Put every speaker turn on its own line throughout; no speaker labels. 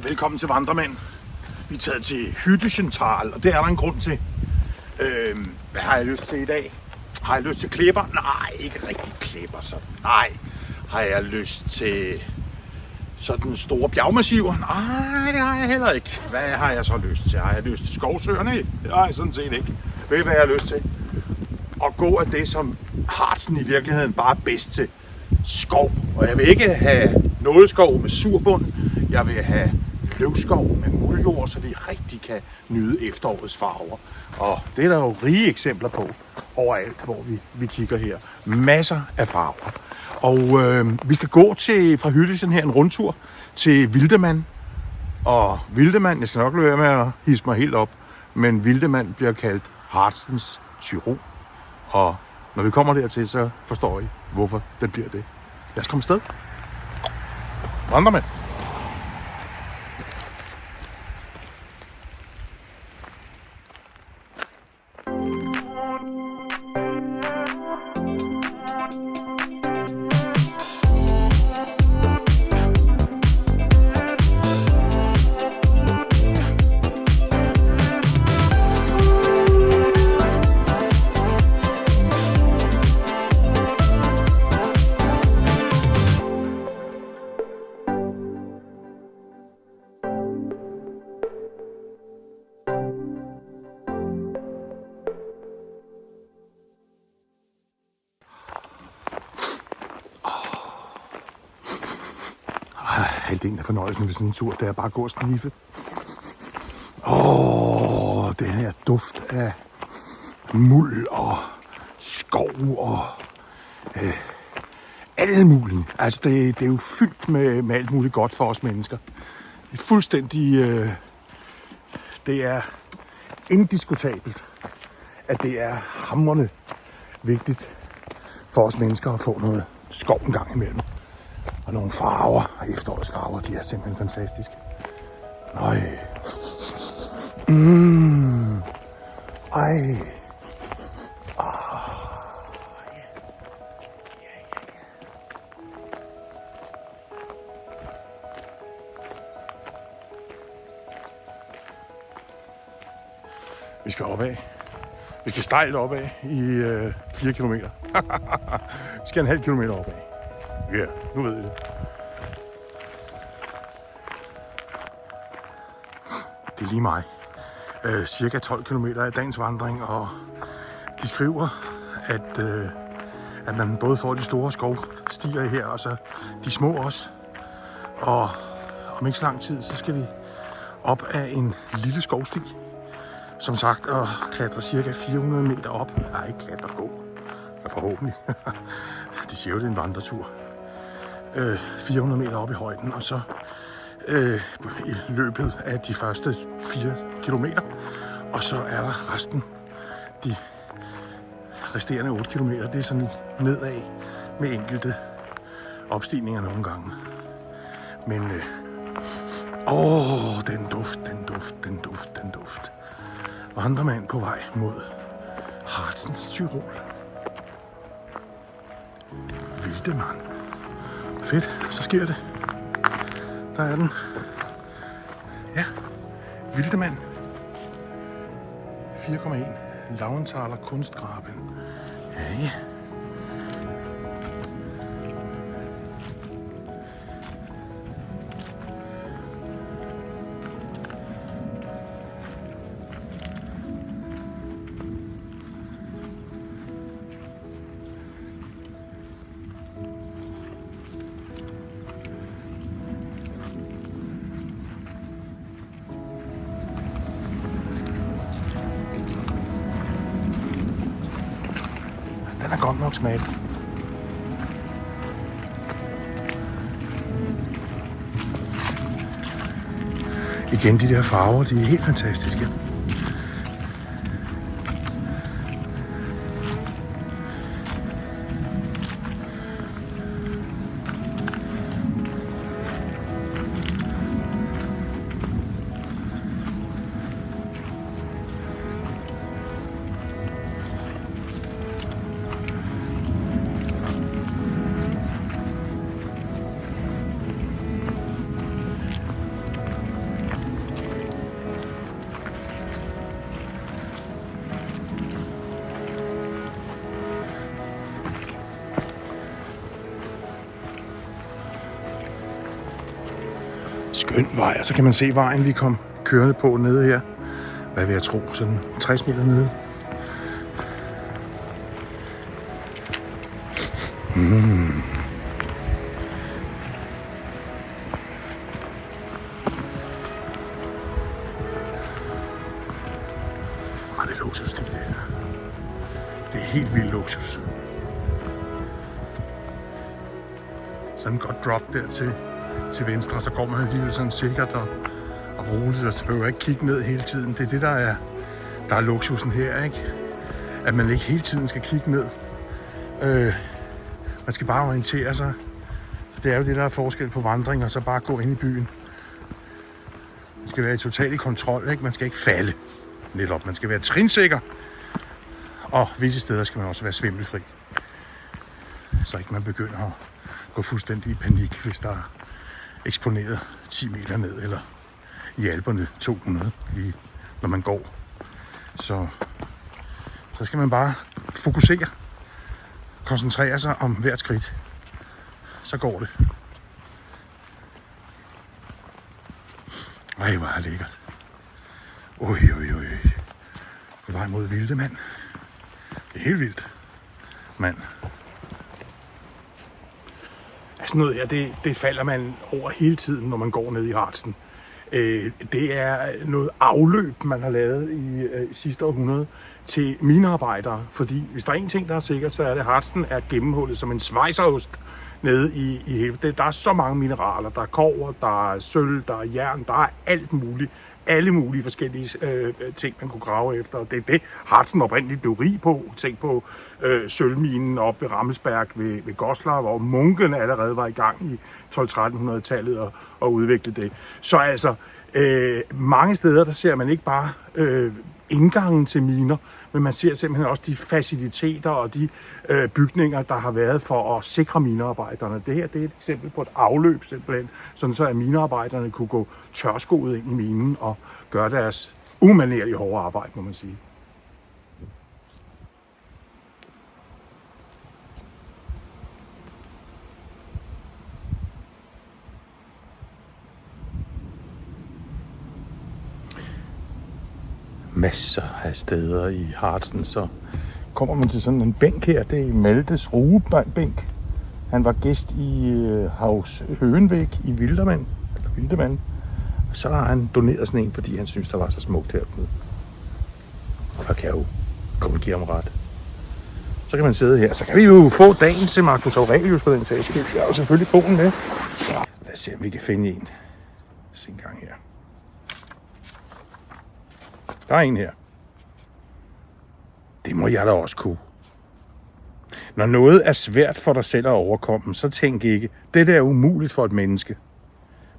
Velkommen til Vandremænd. Vi er taget til Hüttental, og det er der en grund til. Hvad har jeg lyst til i dag? Har jeg lyst til klipper? Nej, ikke rigtig klipper sådan. Nej. Har jeg lyst til sådan store bjergmassiver? Nej, det har jeg heller ikke. Hvad har jeg så lyst til? Har jeg lyst til skovsøerne? Det har jeg sådan set ikke. Ved I, hvad jeg har lyst til? At gå af det, som Harzen i virkeligheden bare er bedst til. Skov. Og jeg vil ikke have nåleskov med surbund. Jeg vil have løvskov med muldjord, så vi rigtig kan nyde efterårets farver. Og det er der jo rige eksempler på overalt, hvor vi kigger her. Masser af farver. Og vi skal gå fra Hüttental her en rundtur til Wildemann. Og Wildemann, jeg skal nok lade være med at hisse mig helt op, men Wildemann bliver kaldt Harzens Tyrol. Og når vi kommer dertil, så forstår I, hvorfor det bliver det. Lad os komme afsted. Vandremænd. Halvdelen af fornøjelsen ved sådan en tur, det er bare at gå og sniffe. Den her duft af muld og skov og alt muligt. Altså det er jo fyldt med alt muligt godt for os mennesker. Det er fuldstændig, det er indiskutabelt, at det er hamrende vigtigt for os mennesker at få noget skov en gang imellem. Og nogle farver, efterårets farver, de er simpelthen fantastiske. Ej. Ej. Vi skal opad. Vi skal stejlt opad i 4 kilometer. Vi skal en halv kilometer opad. Ja, yeah, nu ved I det. Det er lige mig. Cirka 12 km af dagens vandring, og de skriver, at man både får de store skovstier her, og så de små også. Og om ikke så lang tid, så skal vi op af en lille skovsti. Som sagt, og klatre cirka 400 meter op. Nej, ikke klatre, gå. Forhåbentlig. De siger jo, det er en vandretur. 400 meter op i højden, og så i løbet af de første 4 kilometer. Og så er der resten, de resterende 8 kilometer. Det er sådan nedad med enkelte opstigninger nogle gange. Men den duft. Vandremand på vej mod Harzens Tyrol. Wildemann. Fedt, så sker det. Der er den. Ja, Wildemann. 4,1. Laurenthaler Kunstgraben. Ja. Den er godt nok smag. Igen, de der farver, de er helt fantastiske. skøn vej, og så kan man se vejen, vi kom kørende på nede her. Hvad vil jeg tro? Sådan 60 meter nede. Det er luksus, det her. Det er helt vildt luksus. Sådan et godt drop der til venstre, så går man alligevel sådan sikkert og roligt, og så behøver ikke kigge ned hele tiden. Det er det, der er luksusen her, ikke? At man ikke hele tiden skal kigge ned. Man skal bare orientere sig. For det er jo det, der er forskel på vandring, og så bare gå ind i byen. Man skal være i total kontrol, ikke? Man skal ikke falde lidt op. Man skal være trinsikker. Og visse steder skal man også være svimmelfri. Så ikke man begynder at gå fuldstændig i panik, hvis der er eksponeret 10 meter ned, eller i Alperne 200, lige når man går. Så skal man bare fokusere. Koncentrere sig om hvert skridt. Så går det. Ej, hvor er det lækkert. Oj. På vej mod Vildemand. Det er helt vildt, mand. Altså noget her, det falder man over hele tiden, når man går ned i Harzen. Det er noget afløb, man har lavet i sidste århundrede til minearbejdere. Fordi hvis der er en ting, der er sikkert, så er det, at Harzen er gennemhullet som en schweizerost nede i hele. Der er så mange mineraler. Der er kobber, der er sølv, der er jern, der er alt muligt. Alle mulige forskellige ting, man kunne grave efter. Og det er det, Harzen oprindeligt blev rig på. Tænk på sølvminen op ved Rammelsberg ved Goslar, hvor munkene allerede var i gang i 1200-1300-tallet og udvikle det. Så altså, mange steder, der ser man ikke bare indgangen til miner, men man ser simpelthen også de faciliteter og de bygninger, der har været for at sikre minearbejderne. Det her, det er et eksempel på et afløb simpelthen, sådan så at minearbejderne kunne gå tørskoet ind i minen og gøre deres umanerlige hårde arbejde, må man sige. Masser af steder i Harzen, så kommer man til sådan en bænk her. Det er Maltes rugebænk. Han var gæst i Haus Høenvæk i Vildemand. Og så har han doneret sådan en, fordi han synes, der var så smukt herude. Og der kan jeg jo komme give ham ret. Så kan man sidde her. Så kan vi jo få dagen til Marcus Aurelius på den sags skyld. Jeg har jo selvfølgelig bogen med. Lad os se, om vi kan finde en. Se en gang her. Der er en her. Det må jeg da også kunne. Når noget er svært for dig selv at overkomme, så tænk ikke, det er umuligt for et menneske.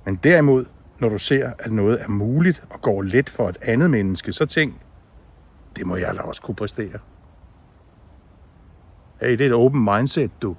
Men derimod, når du ser, at noget er muligt og går let for et andet menneske, så tænk, det må jeg da også kunne præstere. Hey, det er et open mindset, du.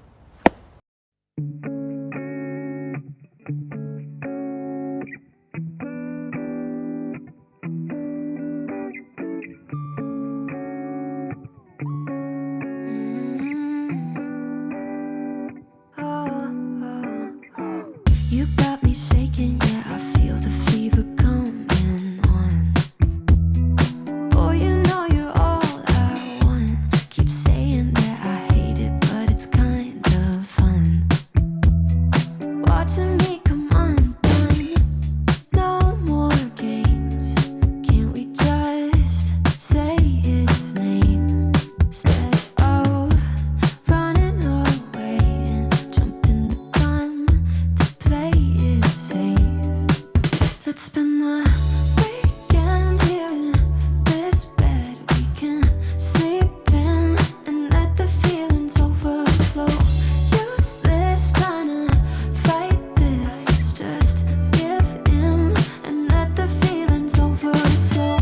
You got me shaking, yeah, I feel the fever coming on. Oh, you know you're all I want. Keep saying that I hate it, but it's kind of fun. Watching me come undone. No more games. Can't we just say its name? Instead of running away and jumping the gun to play it safe. Let's spend the weekend here in this bed we can sleep in and let the feelings overflow. Useless trying to fight this. Let's just give in and let the feelings overflow.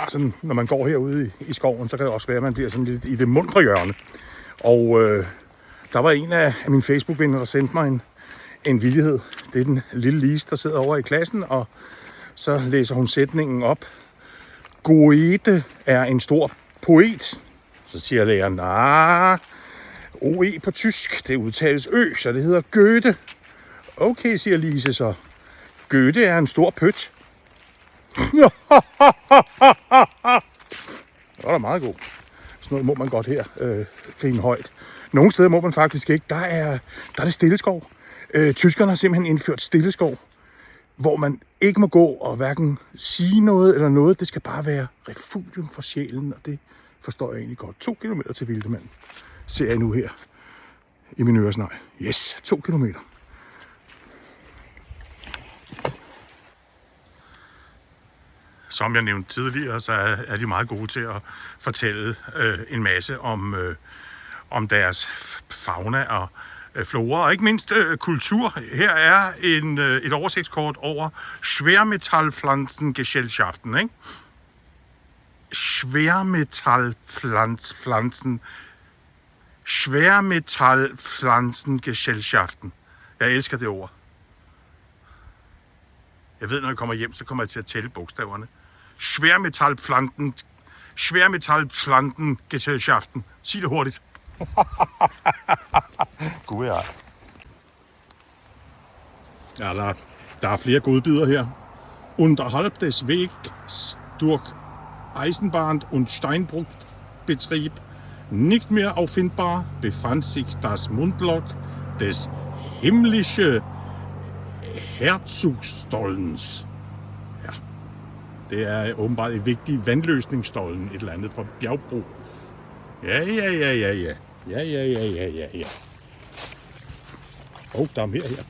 sådan, når man går herude i skoven, så kan det også være, at man bliver sådan lidt i det mundre hjørne. Og der var en af mine Facebook-venner, der sendte mig en vittighed. Det er den lille Lise, der sidder over i klassen, og så læser hun sætningen op. Goethe er en stor poet. Så siger læreren, nej, OE på tysk, det udtales ø, så det hedder Goethe. Okay, siger Lise så. Goethe er en stor pøt. Det var da meget god. Sådan noget må man godt her grine højt. Nogle steder må man faktisk ikke. Der er det stilleskov. Tyskerne har simpelthen indført stilleskov, hvor man ikke må gå og hverken sige noget eller noget. Det skal bare være refugium for sjælen, og det forstår jeg egentlig godt. 2 kilometer til Vildemand ser jeg nu her i min øresnegl. Yes, 2 kilometer. Som jeg nævnte tidligere, så er de meget gode til at fortælle en masse om deres fauna og flora, og ikke mindst kultur. Her er et oversigtskort over Schwermetallpflanzengesellschaften, ikke? Schwermetallpflanzengesellschaften. Jeg elsker det ord. Jeg ved, når jeg kommer hjem, så kommer jeg til at tælle bogstaverne. Schwermetallpflanzengesellschaften. Sig det hurtigt. Gud ja. Ja, der er flere godbidder her. Unterhalb des Wegs durch Eisenbahn- und Steinbruchbetrieb nicht mehr auffindbar befand sich das Mundloch des himmlische Herzogstolens. Ja, det er åbenbart et vigtigt vandløsningsstollen, et eller andet fra bjergbro. Ja. Der er mere her.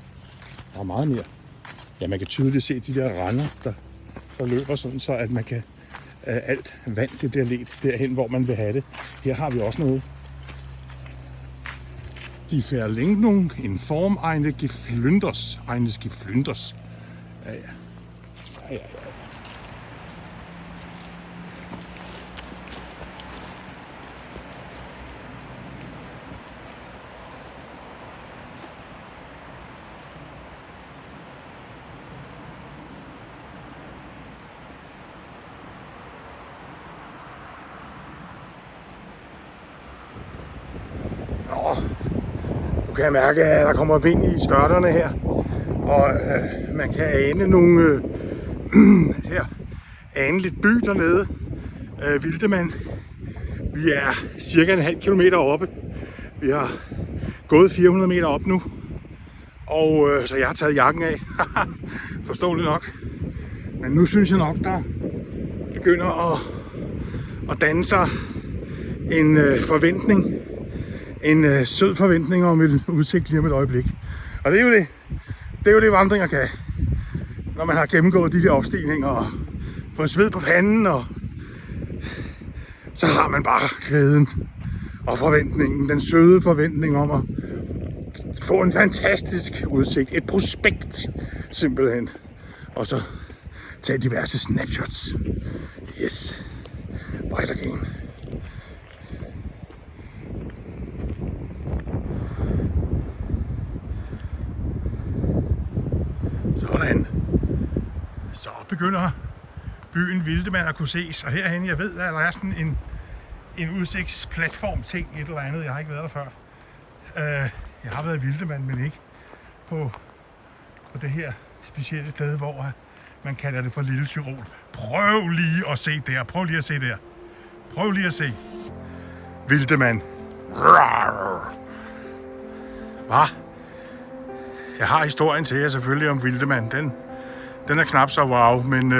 Der er meget mere. Ja, man kan tydeligt se de der render, der løber sådan, så at man kan alt vand, det bliver ledt derhen, hvor man vil have det. Her har vi også noget. Die Verlängerung in Form eines Geflünders. Ja. Nu kan jeg mærke, at der kommer vind i skørterne her, og man kan ane nogle lidt by dernede, Vildemand. Vi er cirka en halv kilometer oppe. Vi har gået 400 meter op nu, og så jeg har taget jakken af. Forståeligt nok. Men nu synes jeg nok, der begynder at danne sig en forventning. En sød forventning om et udsigt lige om et øjeblik. Og det er jo det. Det er jo det, vandringer kan. Når man har gennemgået de der opstigninger og fået sved på panden, og så har man bare glæden og forventningen. Den søde forventning om at få en fantastisk udsigt. Et prospekt simpelthen. Og så tage diverse snapshots. Yes. Right again. Sådan. Så begynder byen Vildemand at kunne ses. Og herhen, jeg ved, at der er sådan en udsigtsplatform ting, et eller andet. Jeg har ikke været der før. Jeg har været i Vildemand, men ikke på det her specielle sted, hvor man kalder det for Lille Tyrol. Prøv lige at se der. Prøv lige at se. Vildemand. Hvad? Jeg har historien til jer selvfølgelig om Vildemand. Den er knap så wow, men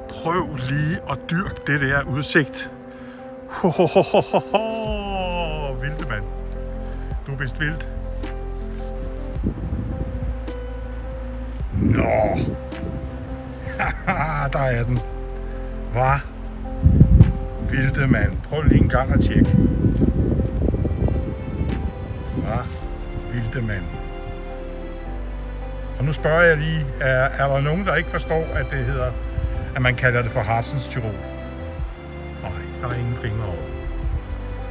prøv lige at dyrke det der udsigt. Vildemand. Du er vist vildt. Nå. Der er den. Hvad? Vildemand. Prøv lige en gang at tjekke. Hvad? Vildemand. Og nu spørger jeg lige, er der nogen, der ikke forstår, at det hedder at man kalder det for Harzens Tyrol. Nej, der er ingen fingre over.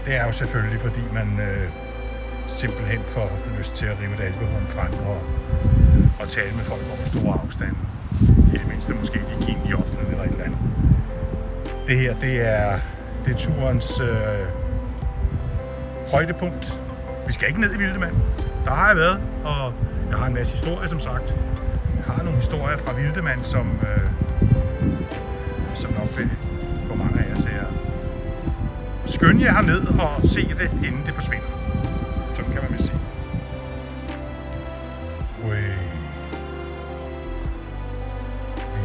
Det er jo selvfølgelig, fordi man simpelthen får lyst til at rive et alkohol frem og tale med folk over store afstande. I det mindste måske de kigge i ånden eller et eller andet. Det her, det er turens højdepunkt. Vi skal ikke ned i Vildemand. Der har jeg været, og jeg har en masse historier, som sagt. Jeg har nogle historier fra Vildemand, som nok vil få mange af jer til at skynde jer herned og se det, inden det forsvinder. Sådan kan man vel sige.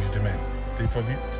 Vildemand. Det er for vildt.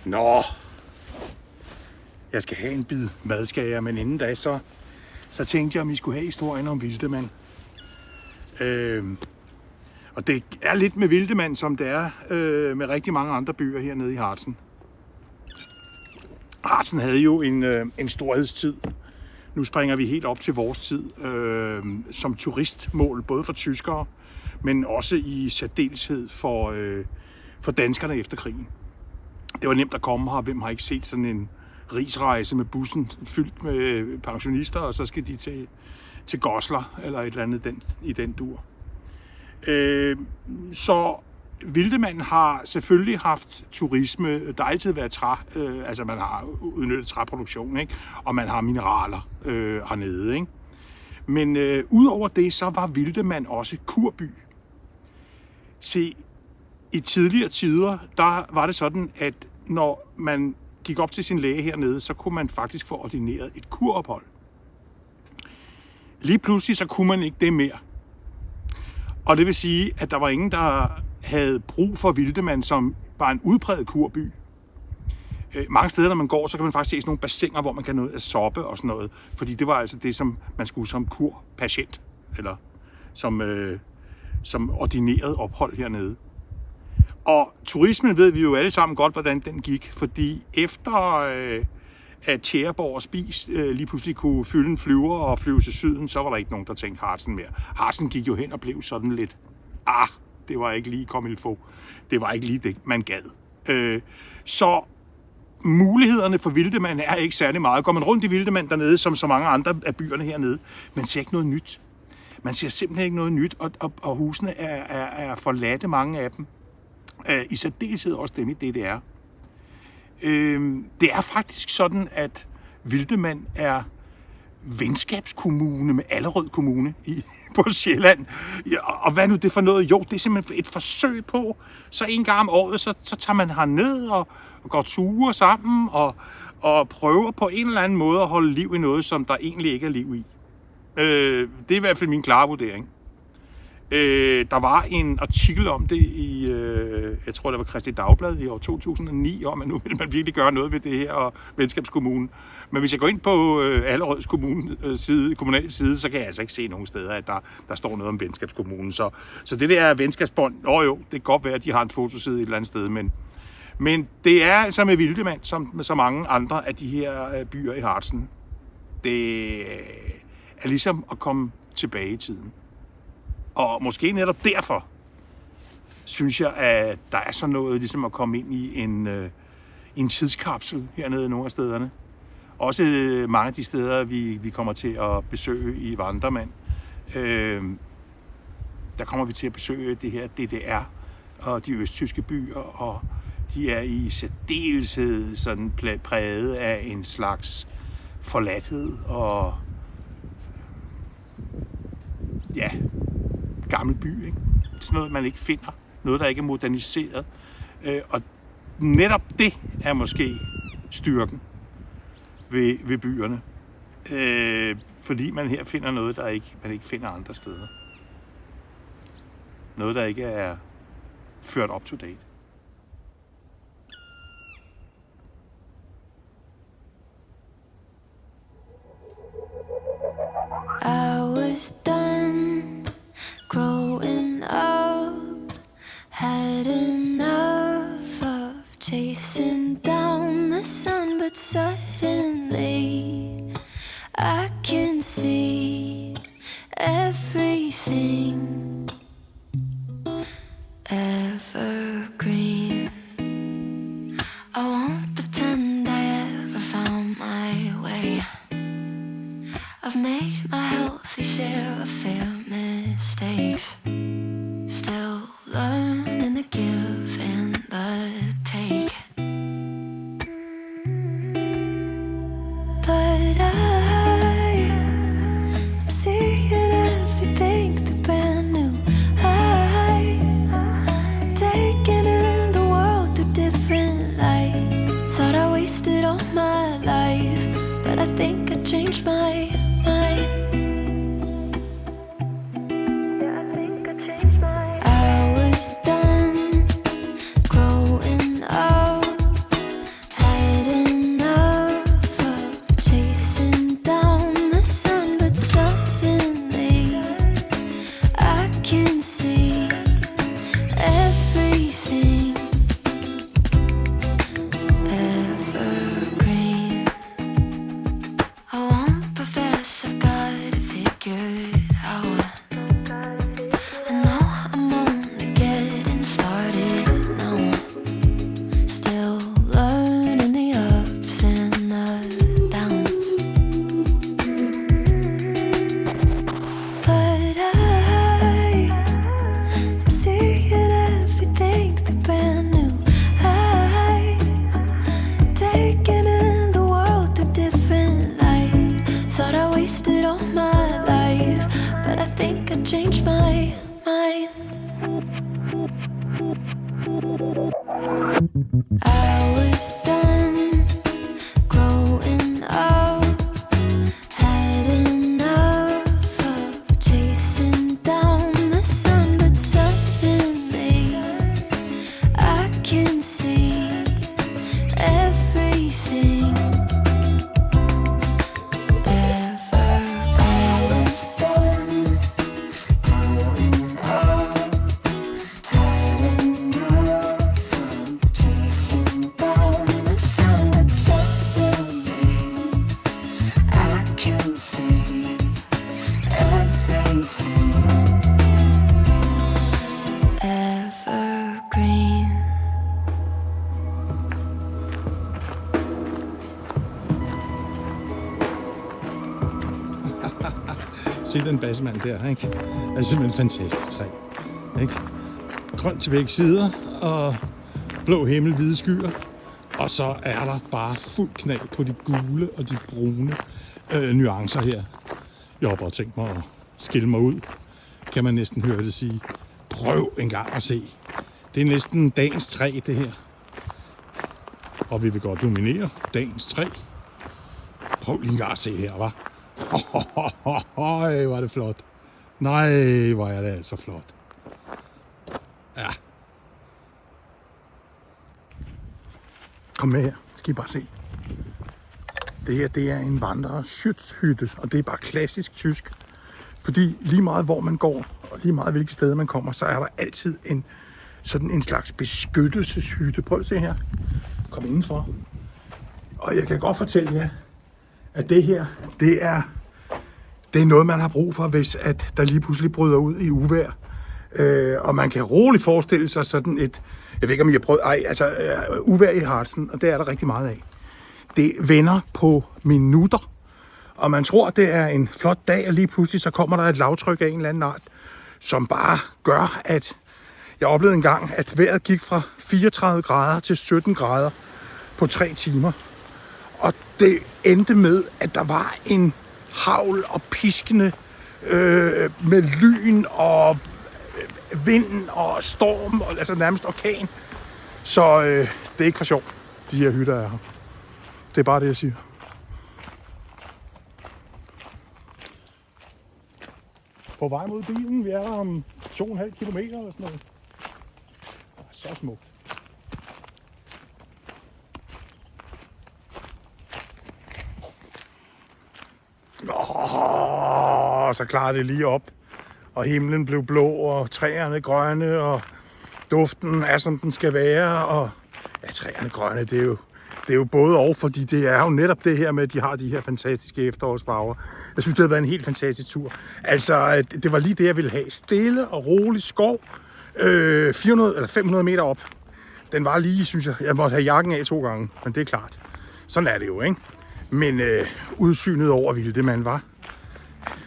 Nå. Jeg skal have en bid madskager, men inden da, så tænkte jeg, om I skulle have historien om Vildemand. Og det er lidt med Vildemand, som det er med rigtig mange andre byer hernede i Harzen. Harzen havde jo en storhedstid. Nu springer vi helt op til vores tid som turistmål, både for tyskere, men også i særdeleshed for danskerne efter krigen. Det var nemt at komme her. Hvem har ikke set sådan en rigsrejse med bussen fyldt med pensionister, og så skal de til Goslar eller et eller andet i den dur. Så Vildemand har selvfølgelig haft turisme. Der har altid været altså man har udnyttet træproduktion, ikke? Og man har mineraler hernede, ikke? Men udover det, så var Vildemand også kurby. Se, i tidligere tider, der var det sådan, at når man gik op til sin læge hernede, så kunne man faktisk få ordineret et kurophold. Lige pludselig så kunne man ikke det mere. Og det vil sige, at der var ingen, der havde brug for Vildemand, som var en udpræget kurby. Mange steder, når man går, så kan man faktisk se sådan nogle bassiner, hvor man kan noget af soppe og sådan noget. Fordi det var altså det, som man skulle som kurpatient, eller som ordineret ophold hernede. Og turismen ved vi jo alle sammen godt, hvordan den gik. Fordi efter at Tjæreborg og Spies lige pludselig kunne fylde en flyver og flyve til syden, så var der ikke nogen, der tænkte Harzen mere. Harzen gik jo hen og blev sådan lidt, det var ikke lige comme il faut. Det var ikke lige det, man gad. Så mulighederne for Vildemand er ikke særlig meget. Går man rundt i Vildemand dernede, som så mange andre af byerne hernede, man ser ikke noget nyt. Man ser simpelthen ikke noget nyt, og husene er forladte, mange af dem. I særdeleshed også dem i DDR. Det er faktisk sådan, at Vildemand er venskabskommune med Allerød Kommune på Sjælland. Ja, og hvad nu det for noget? Jo, det er simpelthen et forsøg på, så en gang om året, så tager man herned og går ture sammen og prøver på en eller anden måde at holde liv i noget, som der egentlig ikke er liv i. Det er i hvert fald min klare vurdering. Der var en artikel om det i, jeg tror det var Kristi Dagblad i år 2009, om at nu vil man virkelig gøre noget ved det her og venskabskommunen. Men hvis jeg går ind på Allerøds kommunale side, så kan jeg altså ikke se nogen steder, at der står noget om venskabskommunen. Så det der venskabsbånd, jo, det kan godt være, at de har en fotoside et eller andet sted, men det er altså med Vildemand, som med så mange andre af de her byer i Harzen. Det er ligesom at komme tilbage i tiden. Og måske netop derfor synes jeg, at der er sådan noget ligesom at komme ind i en tidskapsel hernede nogle af stederne. Også mange af de steder, vi kommer til at besøge i Vandremand. Der kommer vi til at besøge det her DDR og de østtyske byer, og de er i særdeleshed sådan præget af en slags forladthed og ja, gammel by, ikke? Sådan noget, man ikke finder. Noget, der ikke er moderniseret. Og netop det er måske styrken ved byerne. Fordi man her finder noget, man ikke finder andre steder. Noget, der ikke er ført up to date.
I was done growing up, had enough of chasing down the sun, but suddenly I can see everything evergreen. I won't pretend I ever found my way. I've made my healthy share of fair mistakes, still learning to give and the take. But I'm seeing everything through brand new eyes, taking in the world through different light. Thought I wasted all my life, but I think I changed my mind. Yeah, I think I changed my mind. I was done growing up, had enough of chasing down the sun, but suddenly I can see everything evergreen. I won't profess I've got it figured out. I know I'm only getting started now, still learning the ups and the downs. But I'm seeing everything through brand new eyes, taking in the world through different light. Thought I wasted all my life, but I think I changed my mind. I was done growing up, had enough of chasing down the sun, but suddenly I can see everything evergreen. Chasing down the sun, but suddenly I can see everything evergreen.
Se den bassemand der, ikke? Det er simpelthen et fantastisk træ, ikke? Grønt til begge sider, og blå himmel, hvide skyer. Og så er der bare fuld knald på de gule og de brune nuancer her. Jeg har bare tænkt mig at skille mig ud, kan man næsten høre det sige. Prøv en gang at se. Det er næsten dagens træ, det her. Og vi vil godt dominere dagens træ. Prøv lige en gang at se her, hva'? Hvor er det flot. Nej, hvor er det altså flot. Ja.
Kom med her, skal I bare se. Det her, det er en vandrer-skytshytte, og det er bare klassisk tysk. Fordi lige meget hvor man går, og lige meget hvilke steder man kommer, så er der altid sådan en slags beskyttelseshytte. Prøv at se her. Kom indenfor. Og jeg kan godt fortælle jer, at det her, det Det er noget, man har brug for, hvis at der lige pludselig bryder ud i uvejr. Og man kan roligt forestille sig sådan et, jeg ved ikke om I har prøvet, uvejr i Harzen, og det er der rigtig meget af. Det vender på minutter, og man tror, det er en flot dag, og lige pludselig så kommer der et lavtryk af en eller anden art, som bare gør, at jeg oplevede engang, at vejret gik fra 34 grader til 17 grader på 3 timer. Og det endte med, at der var en hagl og piskende med lyn og vind og storm, og altså nærmest orkan. Så det er ikke for sjov, de her hytter er her. Det er bare det, jeg siger. På vej mod bilen, vi er der om 2,5 kilometer eller sådan noget. Så smukt. Så klarede det lige op, og himlen blev blå, og træerne grønne, og duften er, som den skal være, og ja, træerne grønne, det er jo både og, fordi det er jo netop det her med, at de har de her fantastiske efterårsfarver. Jeg synes, det har været en helt fantastisk tur. Altså, det var lige det, jeg ville have. Stille og rolig skov, 400 eller 500 meter op. Den var lige, synes jeg måtte have jakken af 2 gange, men det er klart. Sådan er det jo, ikke? Men udsynet over Vildemand var.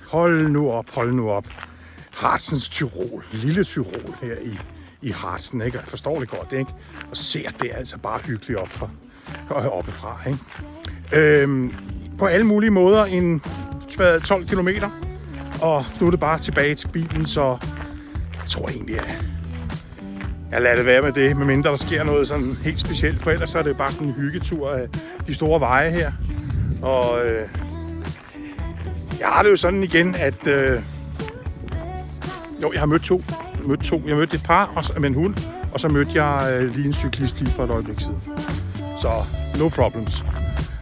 Hold nu op. Harzens Tyrol, lille Tyrol her i Harzen, ikke? Jeg forstår det godt, ikke? Og ser det altså bare hyggeligt oppefra, ikke? På alle mulige måder en 12 kilometer, og nu er det bare tilbage til bilen, så jeg tror egentlig, at jeg lader det være med det, medmindre der sker noget sådan helt specielt, for ellers så er det bare sådan en hyggetur af de store veje her. Og jeg har det jo sådan igen, at jeg har mødt to. Jeg mødte et par med en hund, og så mødte jeg lige en cyklist lige for et øjeblik siden. Så no problems.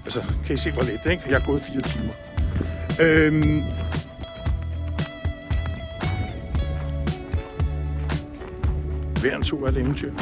Altså, kan I se hvor lidt, ikke? Jeg har gået 4 timer. Hver en tur er et eventyr.